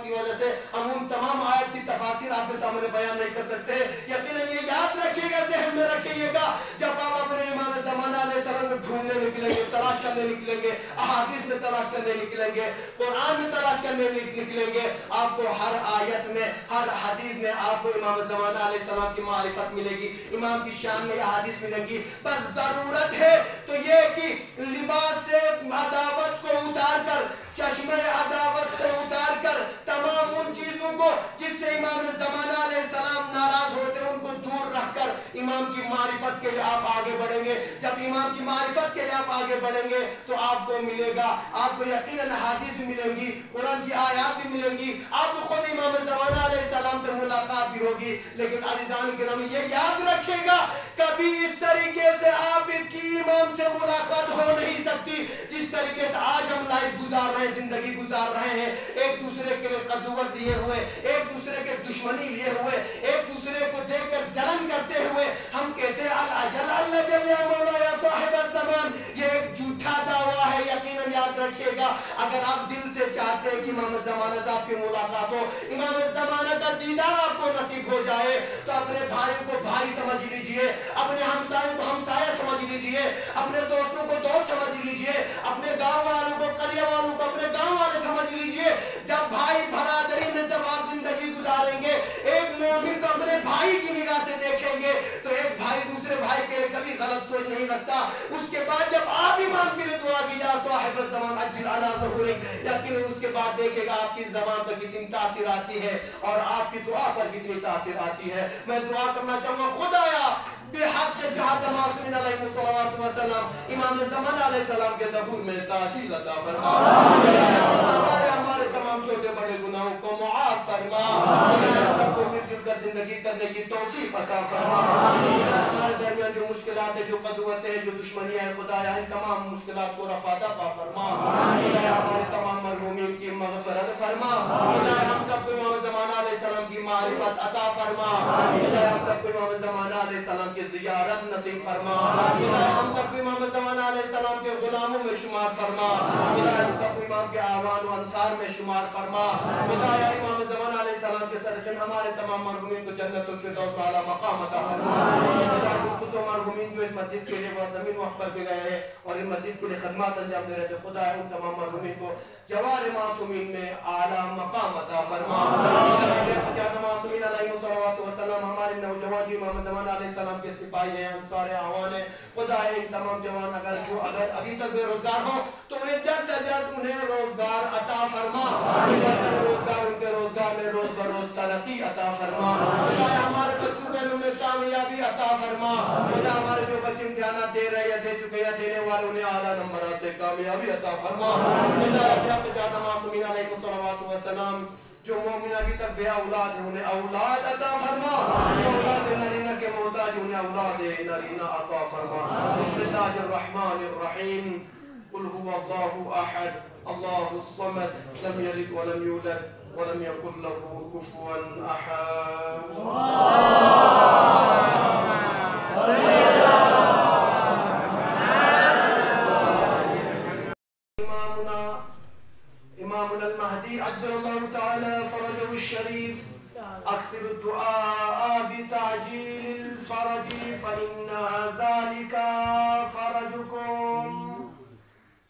की वजह से हम उन तमाम आयत की तफासिर आपके सामने बयान नहीं कर सकते। यकीनन ये याद रखिएगा, ज़हन में रखिएगा, जब आप अपने इमाम ज़माना अलैहिस्सलाम को ढूंढने निकलेंगे, तलाश करने निकलेंगे, अहादीस में तलाश करने निकलेंगे, कुरान में तलाश करने निकलेंगे, आपको हर आयत में, हर हदीस में आपको इमाम ज़माना अलैहिस्सलाम की मारिफत मिलेगी, इमाम की शान में अहादीस मिलेंगी। बस ज़रूरत है तो ये कि लिबास से अदावत को उतार कर, चश्मे अदावत को उतार कर, तमाम उन चीज़ों को जिससे इमाम ज़माना अलैहिस्सलाम नाराज होते हैं उनको दूर रखकर इमाम की मारिफत के लिए आप आगे बढ़ेंगे। जब इमाम की मारिफत के लिए आप आगे बढ़ेंगे तो आपको मिलेगा, आपको यकीनन हदीस भी मिलेंगी, कुरान की आयत भी मिलेंगी, आपको खुद इमाम ज़माना अलैहिस्सलाम से मुलाकात भी होगी। लेकिन अज़ीज़ान किराम, ये याद रखिएगा, कभी इस तरीके से आपकी इमाम से मुलाकात हो नहीं सकती जिस तरीके से आज हम लाइफ गुजार रहे हैं, जिंदगी गुजार रहे हैं, एक दूसरे के लिए कदुवत लिए हुए, एक दूसरे के दुश्मनी लिए हुए, एक दूसरे को देखकर जलन करते हुए हम कहते हैं अल अजल अल अजल या मौला या साहिब ज़मान। ये एक झूठा दावा है। यकीनन याद रखिएगा, अगर आप दिल से चाहते हैं कि इमाम ज़माना से आपकी मुलाकात हो, इमाम ज़माना का दीदार आपको नसीब हो जाए, तो अपने भाई को भाई समझ लीजिए, अपने हमसायों को हमसाया समझ लीजिए, अपने दोस्तों को दोस्त समझ लीजिए, अपने गाँव वालों को, करिया वालों को अपने गाँव वाले समझ लीजिए। जब भाई बरादरी में जब आप जिंदगी गुजारेंगे, एक मोमिन को अपने भाई की निगाह से देखेंगे तो एक भाई दूसरे भाई के लिए कभी गलत सोच नहीं रखता। उसके बाद जब आप इमाम के लिए दुआ कीजिए साहिब ज़मान अज्जिल अला ज़ुहूरिक, यकीनन उसके बाद देखिएगा आपकी ज़बान पर कितनी तासीर आती है और आपकी दुआ पर कितनी तासीर आती है। मैं दुआ करना चाहूँगा, खुदाया बेहद से जहाँ मासूमीन अलैहिस्सलातु वस्सलाम इमाम ज़माना अलैहिस्सलाम के ज़हूर में ताजील अता फरमा, हमारे तमाम छोटे बड़े गुनाहों को मुआफ़ फरमा, सबको मिलजुल कर जिंदगी करने की तौफीक अता फरमा। हमारे दरमियान जो मुश्किलात है, जो कदुवतें हैं, जो दुश्मनियाँ हैं, खुदाया इन तमाम मुश्किलात को रफ़ा दफ़ा फरमा। खुदाया हमारे तमाम मरहूमीन की मग़फ़िरत फरमा। खुदाया हम सबको इमाम ज़माना अलैहिस्सलाम की मारिफत अता फरमा। खुदाया हम सबको इमाम ज़माना अलैहिस्सलाम की ज़ियारत नसीब फरमा। खुदाया हम सबको इमाम ज़माना अलैहिस्सलाम के गुलामों में शुमार फरमा। खुदाया हम सबको इमाम के आवान व अंसार में शुमार फरमा। खुदाया इमाम ज़माना अलैहिस्सलाम के सदक़े हमारे तमाम मरहूमीन को जन्नतुल फिरदौस में आला मक़ाम अता फरमा। खुदा मरहूमीन जो इस मस्जिद के लिए बहुत ज़मीन वक़्फ़ करके गए हैं और इन मस्जिद के लिए खदमात अंजाम दे रहे थे, खुदा उन तमाम मरहूमीन को जवार मासूमीन में आला मक़ाम अता फरमा। मासूमीन अलैहिस्सलातु वस्सलाम हमारे नौजवान जो इमाम ज़माना अलैहिस्सलाम के सिपाही हैं, अंसार आवान हैं, खुदा इन तमाम जवान अगर अभी तक बेरोजगार हो तो उन्हें जल्द अज जल्द उन्हें रोजगार अता फरमा। रोजगार उनके रोजगार में रोज बरोज तरक्की अता फरमा। खुदा हमारे बच्चों के में कामयाबी अता फरमा। खुदा हमारे जो बच्चे इम्तिहानात दे रहे या दे चुके या देने वाले उन्हें आला नंबर से कामयाबी अता फरमा। खुदा मासूमीन अलैहिस्सलातु वस्सलाम जो मोमिन अभी तक बे औलाद है उन्हें औलाद अता फरमा। जो औलाद नरीना के मोहताज उन्हें औलाद नरीना अता फरमा। बिस्मिल्लाहिर रहमानिर रहीम। कुल हुवल्लाहु अहद अल्लाहुस समद लम यलिद व लम यूलद व लम यकुल लहू कुफुवन अहद। इमामुना إمامنا المهدي عجل الله تعالى فرجه الشريف أكثر الدعاء بتعجيل الفرج فإن ذلك فرجكم.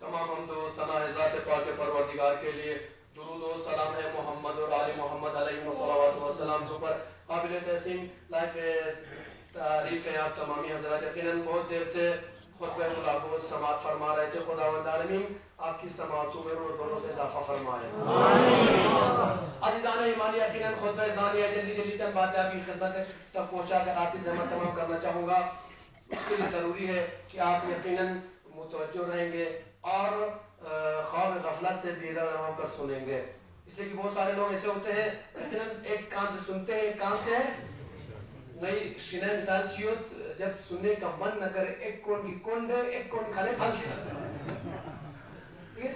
تمام حمد و ثنا ہے ذات پاک پروردگار کے لیے. درود و سلام ہے محمد اور آل محمد علیہ الصلوات والسلام پر. قابل تحسین لائف تعریف ہے آپ تمامی حضرات. یقیناً بہت دیر سے خطبہ ملاقات سماعت فرما رہے تھے. خداوند عالمین آپ کی سماعتوں میں روز بروز اضافہ فرمائے. عزیزان ایمان، یقیناً خطبہ ثانیہ جلدی جلدی چند باتیں آپ کی خدمت تک پہنچا کر آپ کی زحمت تمام کرنا چاہوں گا. اس کے لیے ضروری ہے کہ آپ یقیناً متوجہ رہیں گے اور خواب غفلت سے بیدار ہو کر سنیں گے. اس لیے کہ بہت سارے لوگ ایسے ہوتے ہیں یقیناً ایک کان سے سنتے ہیں ایک کان سے نہیں. شنہ مثال چیوت جب سننے کا من نہ کرے ایک کون کی کنڈ ایک کون کھانے پھل ٹھیک ہے.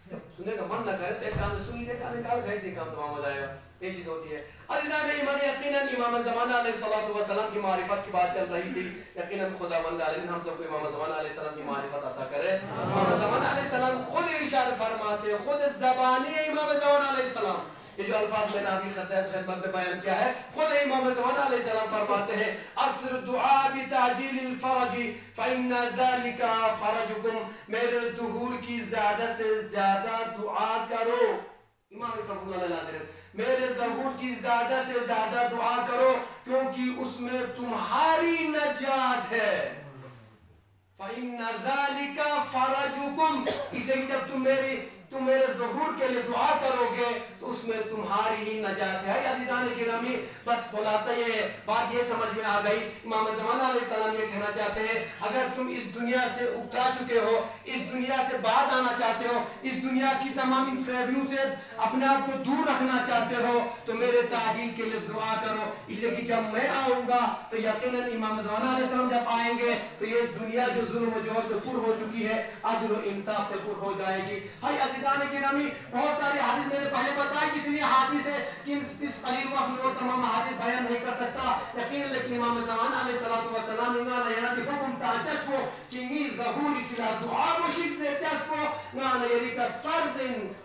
جب سننے کا من نہ کرے تو ایک کان سے سن لیجیے کان نکال بھیج دیے کام تمام ہو جائے گا. یہ چیز ہوتی ہے. عزیزان ایمان، یقیناً امام زمانہ علیہ الصلوۃ والسلام کی معرفت کی بات چل رہی تھی. یقیناً خداوند عالمین ہم سب کو امام زمانہ علیہ السلام کی معرفت عطا کرے. امام زمانہ علیہ السلام خود ارشاد فرماتے، خود زبانی امام زمانہ علیہ السلام، یہ جو الفاظ میں نے آپ کی خدمت میں بیان کیا ہے، خود امام زمانہ علیہ السلام فرماتے ہیں اکثر الدعاء بتعجیل الفرج فإن ذلك فرجكم. میرے ظہور کی زیادہ سے زیادہ دعا کرو. امام فرق اللہ علیہ میرے ظہور کی زیادہ سے زیادہ دعا کرو کیونکہ اس میں تمہاری نجات ہے. فَإِنَّ ذَلِكَ فَرَجُكُمْ. اس لیے جب تم میرے ظہور کے لیے دعا کرو گے تو اس میں تمہاری ہی نجات ہے. عزیزان گرامی، بس خلاصہ یہ ہے، بات یہ سمجھ میں آ گئی. امام زمانہ علیہ السلام یہ کہنا چاہتے ہیں اگر تم اس دنیا سے اکتا چکے ہو، اس دنیا سے باز آنا چاہتے ہو، اس دنیا کی تمام فریبیوں سے اپنے آپ کو دور رکھنا چاہتے ہو تو میرے تعجیل کے لیے دعا کرو. اس لیے کہ جب میں آؤں گا تو یقیناً امام زمانہ علیہ السلام جب آئیں گے تو یہ دنیا جو ظلم و جور سے پر ہو چکی ہے عدل و انصاف سے پر ہو جائے گی. عزیزان گرامی، بہت سارے حدیث میں نے پہلے بتایا کتنی حدیث ہے کہ اس قلیل وقت میں وہ تمام حدیث بیان نہیں کر سکتا یقیناً. لیکن امام زمانہ علیہ السلام نے یہاں کہ حکم تا جسو کہ میر ظہوری فلا دعا مشک سے جسو نانا یری کا فرد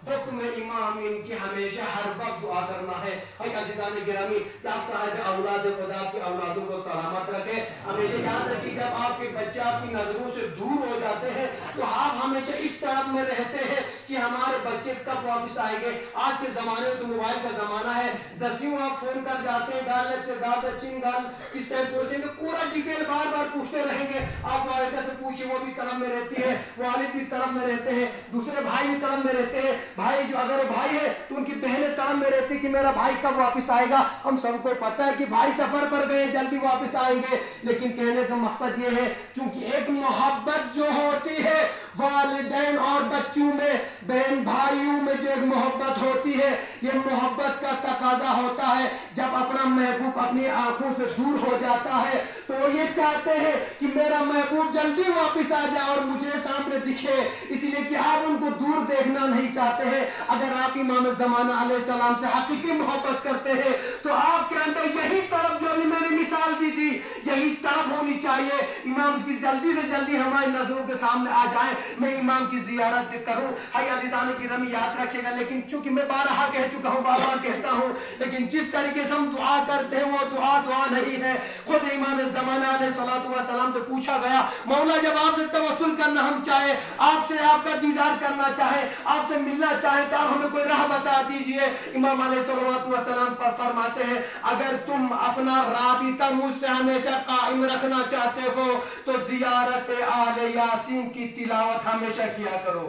حکم امام ان کی ہمیشہ ہر وقت دعا کرنا ہے. عزیزان گرامی، آپ صاحب اولاد خدا کی اولادوں کو سلامت رکھے. ہمیشہ یاد رکھیے جب آپ کے بچہ آپ کی نظروں سے دور ہو جاتے ہیں تو آپ ہمیشہ اس طرح میں رہتے ہیں کہ ہمارے بچے کب واپس آئیں گے. آج کے زمانے میں تو موبائل کا زمانہ ہے، دسیوں آپ فون کر جاتے ہیں گال سے گال بچین گال کس ٹائم پہنچیں گے پورا ڈیٹیل بار بار پوچھتے رہیں گے. آپ والدہ سے پوچھیں، وہ بھی طلب میں رہتی ہے، والد بھی طلب میں رہتے ہیں، دوسرے بھائی بھی طلب میں رہتے ہیں. بھائی جو اگر بھائی ہے تو ان کی بہنیں طلب میں رہتی کہ میرا بھائی کب واپس آئے گا. ہم سب کو پتہ ہے کہ بھائی سفر پر گئے جلدی واپس آئیں گے، لیکن کہنے کا مقصد یہ ہے چونکہ ایک محبت جو ہوتی ہے والدین اور بچوں میں، بہن بھائیوں میں جو ایک محبت ہوتی ہے، یہ محبت کا تقاضا ہوتا ہے. جب اپنا محبوب اپنی آنکھوں سے دور ہو جاتا ہے تو وہ یہ چاہتے ہیں کہ میرا محبوب جلدی واپس آ جائے اور مجھے سامنے دکھے، اس لیے کہ آپ ان کو دور دیکھنا نہیں چاہتے ہیں. اگر آپ امام زمانہ علیہ السلام سے حقیقی محبت کرتے ہیں تو آپ کے اندر یہی طلب جو ابھی میں نے مثال دی تھی یہی طلب ہونی چاہیے. امام کی جلدی سے جلدی ہماری نظروں کے سامنے آ جائیں، میں امام کی زیارت کروں. عزیزان کرام یاد رکھے گا، لیکن چونکہ میں بارہا کہہ چکا ہوں، بار بار کہتا ہوں، لیکن جس طریقے سے ہم دعا کرتے ہیں وہ دعا نہیں ہے. خود امام زمانہ علیہ السلام سے پوچھا گیا مولا جب آپ سے توسل کرنا ہم چاہے، آپ سے آپ کا دیدار کرنا چاہے، آپ سے ملنا چاہے تو آپ ہمیں کوئی راہ بتا دیجئے. امام علیہ السلام پر فرماتے ہیں اگر تم اپنا رابطہ مجھ سے ہمیشہ قائم رکھنا چاہتے ہو تو زیارت آل یاسین کی تلاوت ہمیشہ کیا کرو.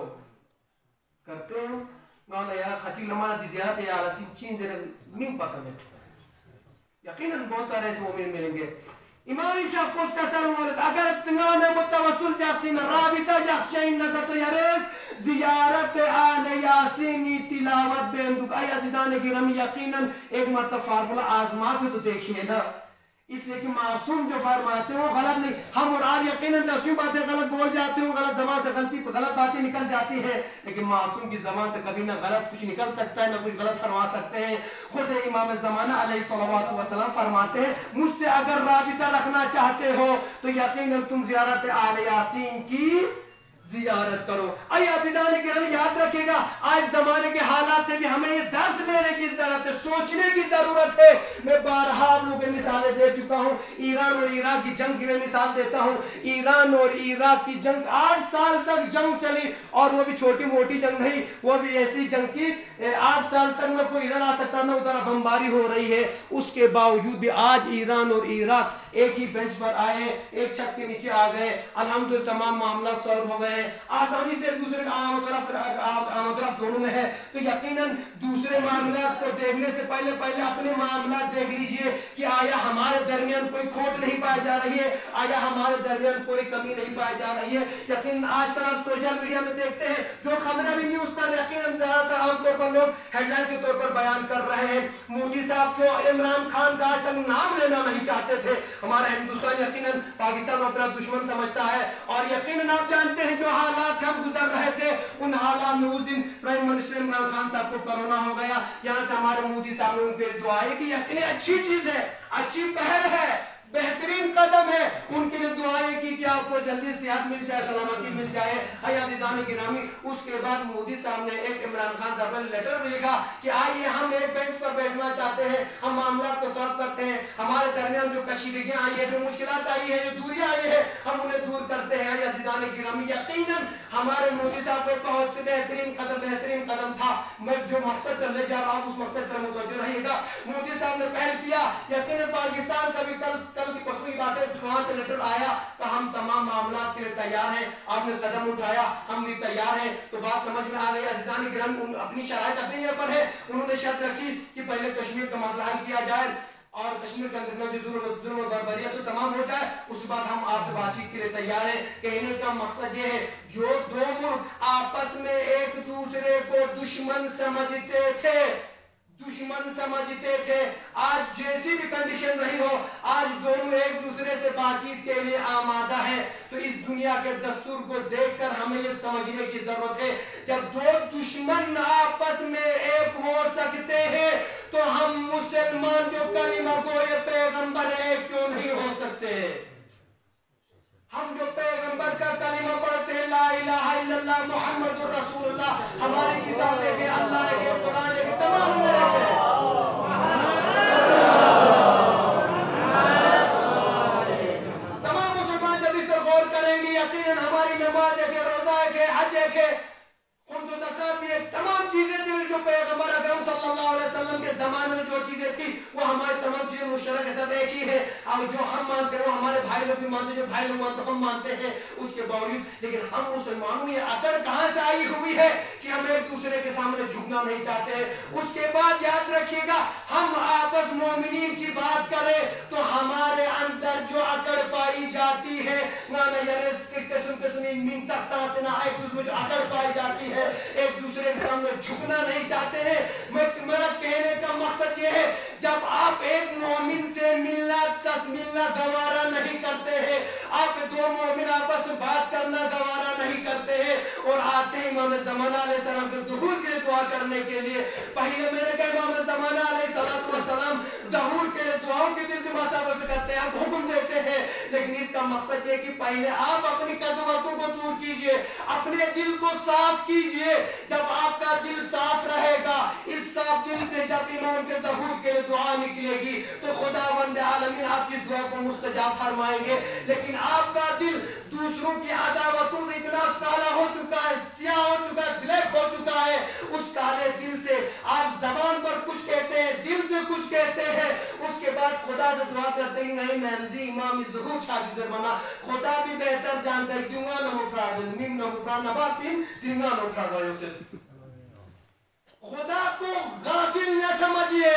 کرتے ہیں مانا یا خطی لمانہ دی زیارت آل یاسین چین زیر نہیں پتہ میں یقیناً بہت سارے ایسے مومن ملیں گے. امام شاہ کو اس کا سلام علیکم اگر تنگانے متوسل جاسین رابطہ جاکشین نگتو یریس زیارت آل یاسینی تلاوت بیندک. آئی عزیزان گرامی یقیناً ایک مرتب فارمولہ آزما کے تو دیکھئے نا، اس لیے کہ معصوم جو فرماتے ہیں وہ غلط نہیں. ہم اور آپ یقیناً دسیوں باتیں غلط بول جاتے ہیں، غلط زبان سے غلط باتیں نکل جاتی ہیں، لیکن معصوم کی زبان سے کبھی نہ غلط کچھ نکل سکتا ہے نہ کچھ غلط فرما سکتے ہیں. خود امام زمانہ علیہ السلام فرماتے ہیں مجھ سے اگر رابطہ رکھنا چاہتے ہو تو یقیناً تم زیارت آل یاسین کی زیارت کرو. اے عزیزان کرام یاد رکھیے گا آج زمانے کے حالات سے بھی ہمیں یہ درس لینے کی ضرورت ہے, سوچنے کی ضرورت ہے. میں بارہا آپ لوگوں کو مثالیں دے چکا ہوں. ایران اور عراق کی جنگ کی میں مثال دیتا ہوں. ایران اور عراق کی جنگ 8 سال تک جنگ چلی, اور وہ بھی چھوٹی موٹی جنگ نہیں, وہ بھی ایسی جنگ کی 8 سال تک نہ کوئی ادھر آ سکتا نہ ادھر بمباری ہو رہی ہے. اس کے باوجود بھی آج ایران اور عراق ایک ہی بینچ پر آئے, ایک چھت کے نیچے آ گئے. الحمدللہ تمام معاملات سالو ہو گئے, آسانی سے ایک دوسرے کا آمد رفت دونوں میں ہے. تو یقیناً دوسرے معاملات کو دیکھنے سے پہلے اپنے معاملات دیکھ لیجئے کہ آیا ہمارے درمیان کوئی کھوٹ نہیں پائی جا رہی ہے, آیا ہمارے درمیان کوئی کمی نہیں پائی جا رہی ہے. یقیناً آج کل آپ سوشل میڈیا میں دیکھتے ہیں جو خبریں بھی نیوز پر یقیناً زیادہ تر عام طور پر لوگ ہیڈ لائنز کے طور پر بیان کر رہے ہیں. مودی صاحب جو عمران خان کا آج تک نام لینا نہیں چاہتے تھے, ہمارا ہندوستان یقیناً پاکستان کو اپنا دشمن سمجھتا ہے. اور یقیناً آپ جانتے ہیں جو حالات سے ہم گزر رہے تھے ان حالات میں اس دن پرائم منسٹر عمران خان صاحب کو کرونا ہو گیا. یہاں سے ہمارے مودی صاحب نے ان کے لیے دعا ہے کہ یقیناً اچھی چیز ہے, اچھی پہل ہے, بہترین قدم ہے. ان کے لیے دعائیں کی کہ آپ کو جلدی صحت مل جائے, سلامتی مل جائے. اے عزیزان گرامی, اس کے بعد مودی صاحب نے ایک عمران خان صاحب نے لیٹر بھی لکھا کہ آئیے ہم ایک بینچ پر بیٹھنا چاہتے ہیں, ہم معاملات کو سالو کرتے ہیں, ہمارے درمیان جو کشیدگیاں آئی ہیں, جو مشکلات آئی ہیں, جو دوریاں آئی ہیں, ہم انہیں دور کرتے ہیں. اے عزیزان گرامی, یقیناً ہمارے مودی صاحب کو بہت بہترین قدم تھا. میں جو مقصد کر لے جا رہا ہوں اس مقصد پر متوجہ رہیے گا. مودی صاحب نے پہل کیا, یقیناً پاکستان کا بھی کل کی پرسوں کی بات ہے, وہاں سے لیٹر آیا کہ ہم تمام معاملات کے لیے تیار ہیں. آپ نے قدم اٹھایا, ہم بھی تیار ہیں. تو بات سمجھ میں آ گئی. عزیزان گرامی, اپنی شرائط اپنی جگہ پر ہے. انہوں نے شرط رکھی کہ پہلے کشمیر کا مسئلہ حل کیا جائے اور کشمیر کے اندر جو ظلم و بربریت تو تمام ہو جائے, اس کے بعد ہم آپ سے بات چیت کے لیے تیار ہیں. کہنے کا مقصد یہ ہے جو دو ملک آپس میں ایک دوسرے کو دشمن سمجھتے تھے, آج جیسی بھی کنڈیشن رہی ہو, آج دونوں ایک دوسرے سے بات چیت کے لیے آمادہ ہیں. تو اس دنیا کے دستور کو دیکھ کر ہمیں یہ سمجھنے کی ضرورت ہے, جب دو دشمن آپس میں ایک ہو سکتے ہیں تو ہم مسلمان جو کلمہ گوئے پیغمبر ایک کیوں نہیں ہو سکتے؟ ہم جو پیغمبر کا کلمہ پڑھتے ہیں, لا الہ الا اللہ محمد رسول اللہ, ہماری کتابیں کے اللہ کے قرآن کے تمام مسلمان جب اس پر غور کریں گے, یقیناً ہماری نماز ہے کہ روزہ ہے کہ حج ہے کہ خمس و زکات بھی ہے, تمام چیزیں دل جو پیغمبر اکرم صلی اللہ علیہ وسلم کے زمانے میں جو چیزیں تھی وہ ہماری تمام چیزیں مشترک ہے, سب ایک ہی ہے. اور جو ہم مانتے ہیں وہ ہمارے بھائی لوگ بھی مانتے ہیں, جو بھائی لوگ مانتے ہیں ہم مانتے ہیں. اس کے باوجود لیکن ہم مسلمانوں یہ اکڑ کہاں سے آئی ہوئی ہے کہ ہم ایک دوسرے کے سامنے جھکنا نہیں چاہتے ہیں. اس کے بعد یاد رکھیے گا, ہم آپس مومنین کی بات کریں تو ہمارے اندر جو اکڑ پائی جاتی ہے, من تحت سے نہ ایک دوسرے جو اکڑ پائی جاتی ہے, ایک دوسرے کے سامنے جھکنا نہیں چاہتے ہیں. میرا کہنے کا مقصد یہ ہے, جب آپ ایک مومن سے ملنا گوارا نہیں کرتے ہیں, آپ دو مومن آپس میں بات کرنا گوارا نہیں کرتے ہیں اور آتے ہیں امام زمانہ علیہ السلام کے ظہور کے لیے دعا کرنے کے لیے, پہلے میرے کہ امام زمانہ علیہ السلام ظہور کے لیے دعاؤں کے لیے مسافر سے کرتے ہیں, آپ حکم دیتے ہیں. لیکن اس کا مقصد یہ کہ پہلے آپ اپنی قدوتوں کو دور کیجئے, اپنے دل کو صاف کیجئے. جب آپ کا دل صاف رہے گا, اس صاف دل سے جب امام کے ظہور کے لیے دعا نکلے گی تو خداوند عالمین آپ کی دعا کو مستجاب فرمائیں گے. لیکن آپ کا دل دوسروں کی عداوتوں سے اتنا کالا ہو چکا ہے, سیاہ ہو چکا ہے, بلیک ہو چکا ہے, اس کالے دل سے آپ زبان پر کچھ کہتے ہیں, دل سے کچھ کہتے ہیں, اس کے بعد خدا سے دعا کرتے ہیں نہیں نمزی امام ظہور چھاجی زرمانا, خدا بھی بہتر جانتا ہے کیوں گا نمو پرادن میم نمو پرادن نبات پین دنگا نمو پرادن یوسف. خدا کو غافل نہ سمجھئے,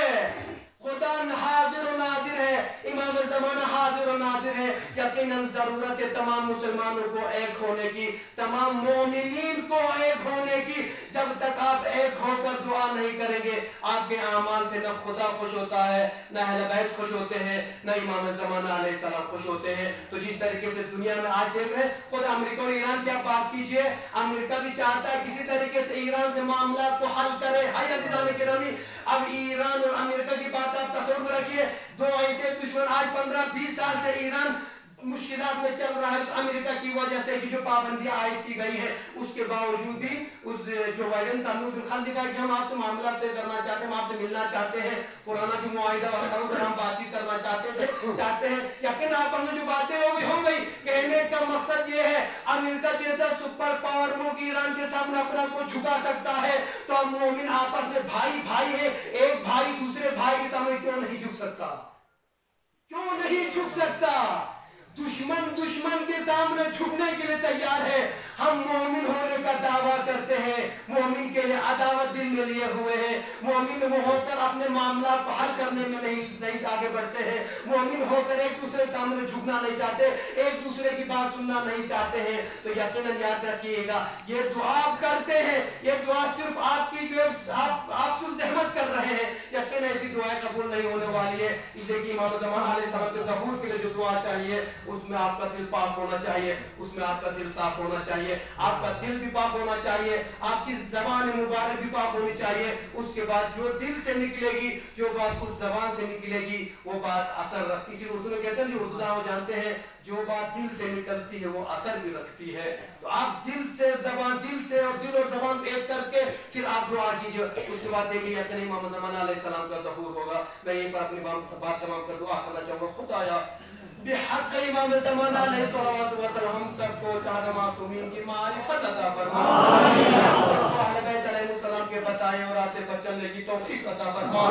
خدا حاضر و ناظر ہے, امام زمانہ حاضر و ناظر ہے. یقیناً ضرورت ہے تمام مسلمانوں کو ایک ہونے کی, تمام مومنین کو ایک ہونے کی. جب تک آپ ایک ہو کر دعا نہیں کریں گے, آپ کے اعمال سے نہ خدا خوش ہوتا ہے, نہ اہل بیت خوش ہوتے ہیں, نہ امام زمانہ علیہ السلام خوش ہوتے ہیں. تو جس طریقے سے دنیا میں آج دیکھ رہے ہیں, خود امریکہ اور ایران کیا بات کیجئے, امریکہ بھی چاہتا ہے کسی طریقے سے ایران سے معاملات کو حل کرے. ہائی عزیزان گرامی, اب ایران اور امریکہ کی بات آپ تصور رکھیے, دو ایسے دشمن, آج 15-20 سال سے ایران मुश्किलात में चल रहा है, उस अमेरिका की वजह से जो पाबंदियां आयद की गई है, उसके बावजूद भी उस जो बाइडेन साहब ने खल दिखा कि हम आपसे मामला तय करना चाहते हैं, हम आपसे मिलना चाहते हैं, पुराना जो मुआहिदा और हम बातचीत करना चाहते हैं। यकीन आप जो बातें हो गई। कहने का मकसद ये है, अमेरिका जैसा सुपर पावर मुल्क ईरान के सामने अपना को झुका सकता है, तो हम मोमिन आपस में भाई भाई है, एक भाई दूसरे भाई के सामने क्यों नहीं झुक सकता? क्यों नहीं झुक सकता? दुश्मन के सामने झुकने के लिए तैयार है। हम मोमिन होने का दावा करते हैं, मोमिन के लिए अदावत दिल में लिए हुए हैं, मोमिन होकर अपने मामला को हल करने में नहीं आगे बढ़ते हैं, मोमिन होकर एक दूसरे के सामने झुकना नहीं चाहते, एक दूसरे की बात सुनना नहीं चाहते हैं। तो यकीनन याद रखिएगा, ये दुआ आप करते हैं, ये दुआ सिर्फ आपकी जो आप सिर्फ जहमत कर रहे हैं, यकीन ऐसी दुआएं कबूल नहीं होने वाली है। इसलिए कि इमाम ज़मान अलैहिस्सलाम के ज़हूर के लिए जो दुआ चाहिए, उसमें आपका दिल पाक होना चाहिए, उसमें आपका दिल साफ होना चाहिए, आपका दिल भी पाक होना चाहिए, आपकी ज़बान मुबारक भी पाक होनी चाहिए। उसके बाद जो दिल से निकलेगी, जो बात उस ज़बान से निकलेगी, वो बात असर रखती है। इसी उर्दू में कहते हैं, जो उर्दू दाव जानते हैं, जो बात दिल से निकलती है वो असर भी रखती है। तो आप दिल से ज़बान, दिल से और दिल और ज़बान एक करके फिर आप दुआ कीजिए। उसके बाद देखिए यकीन इमाम ज़मान अलैहिस्सलाम का ज़हूर होगा। मैं यहीं पर अपनी बात तमाम कर दुआ करना चाहूँगा। खुदाया बिहक़ इमाम ज़मान अलैहिस्सलातु वस्सलाम हम सबको चार मासूमीन की मारिफत अता फरमा, अहले बैत अलैहिस्सलाम के बताए और रास्ते पर चलने की तौफीक अता फरमा।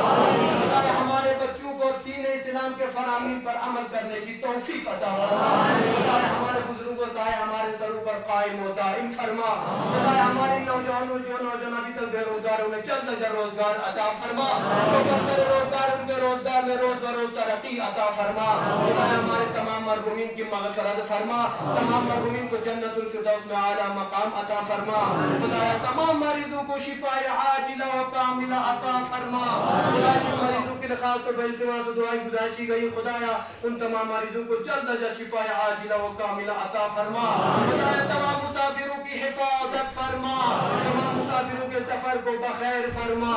खुदाया हमारे बच्चों को दीन इस्लाम के फरामीन पर अमल करने की तौफीक अता फरमा। खुदाया हमारे बुजुर्गों से हमारे सरों पर कायम व दाइम फरमा। खुदाया हमारे नौजवानों जो नौजवान अभी तक बेरोजगार उन्हें जल्द अज जल्द रोजगार अता फरमा, जो बरसर रोजगार उनके रोजगार में रोज बरोज तरक्की अता फरमा। खुदाया हमारे तमाम मरहूमीन की मग़फ़िरत फरमा, तमाम मरहूमीन को जन्नतुल फ़िरदौस में आला मकाम अता फरमा। खुदाया तमाम मरीजों को शिफ़ाए आजिला व कामिला अता फरमा। खुदाया जिन मरीजों के लिए खास तौर पर इल्तिमास दुआएं गुज़ारिश की गई, खुदाया उन तमाम मरीजों को जल्द अज जल्द शिफ़ाए आजिला व कामिला अता फरमा। खुदाया तमाम मुसाफिरों की हिफाज़त फरमा, तमाम मुसाफिरों के सफ़र को बखैर फरमा।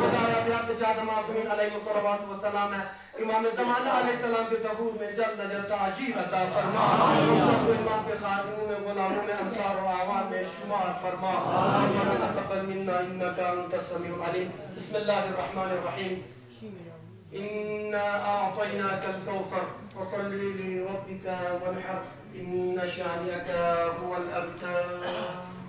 खुदाया बिहक़ जात मासूमीन अलैहिस्सलातु वस्सलाम है, इमाम ज़मान अलैहिस्सलाम के ज़हूर में जल्द अज जल्द ताजील अता फरमा। हम सबको इमाम के खादिमों में, गुलामों में, अंसार और आवाम में शुमार फरमा। रब्बना तक़ब्बल मिन्ना इन्नका अंतस समीउल अलीम। बिस्मिल्लाहिर रहमानिर रहीम। इन्ना अअतैनाकल कौसर फसल्लि लिरब्बिका वन्हर, इन्न शानिअका हुवल अब्तर।